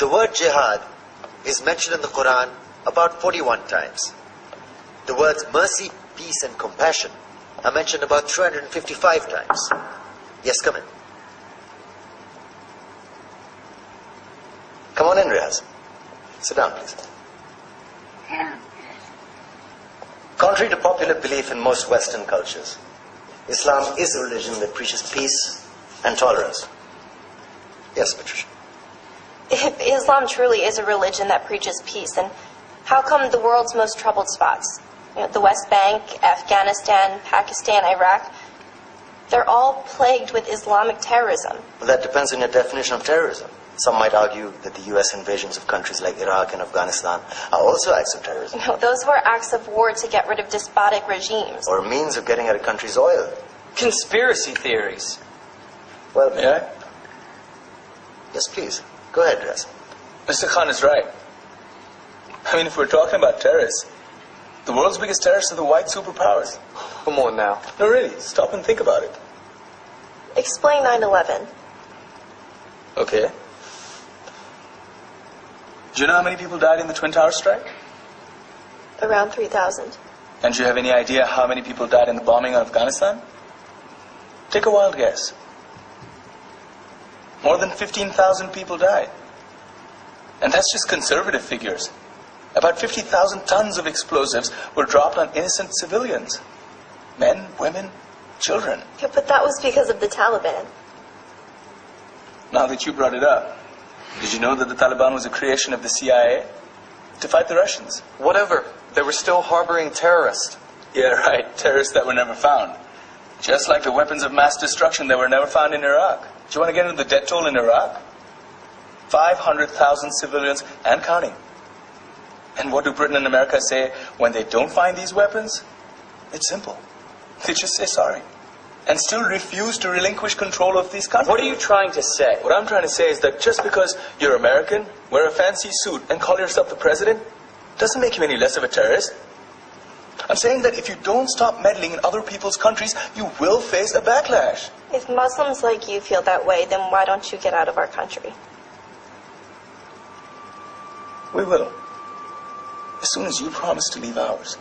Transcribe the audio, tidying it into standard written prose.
The word jihad is mentioned in the Quran about 41 times. The words mercy, peace and compassion are mentioned about 355 times. Yes, come in. Come on in, Riaz. Sit down, please. Contrary to popular belief in most Western cultures, Islam is a religion that preaches peace and tolerance. Yes, Patricia. If Islam truly is a religion that preaches peace, then how come the world's most troubled spots, the West Bank, Afghanistan, Pakistan, Iraq, they're all plagued with Islamic terrorism? Well, that depends on your definition of terrorism. Some might argue that the U.S. invasions of countries like Iraq and Afghanistan are also acts of terrorism. No, those were acts of war to get rid of despotic regimes. Or a means of getting at a country's oil. Conspiracy theories. Well, may I? Yes, please. Go ahead, Riaz. Mr. Khan is right. I mean, if we're talking about terrorists, the world's biggest terrorists are the white superpowers. Come on now. No, really. Stop and think about it. Explain 9/11. Okay. Do you know how many people died in the Twin Towers strike? Around 3,000. And do you have any idea how many people died in the bombing of Afghanistan? Take a wild guess. More than 15,000 people died. And that's just conservative figures. About 50,000 tons of explosives were dropped on innocent civilians. Men, women, children. Yeah, but that was because of the Taliban. Now that you brought it up, did you know that the Taliban was a creation of the CIA to fight the Russians? Whatever. They were still harboring terrorists. Yeah, right. Terrorists that were never found. Just like the weapons of mass destruction that were never found in Iraq. Do you want to get into the death toll in Iraq? 500,000 civilians and counting. And what do Britain and America say when they don't find these weapons? It's simple. They just say sorry. And still refuse to relinquish control of these countries. What are you trying to say? What I'm trying to say is that just because you're American, wear a fancy suit, and call yourself the president, doesn't make you any less of a terrorist. I'm saying that if you don't stop meddling in other people's countries, you will face a backlash. If Muslims like you feel that way, then why don't you get out of our country? We will. As soon as you promise to leave ours.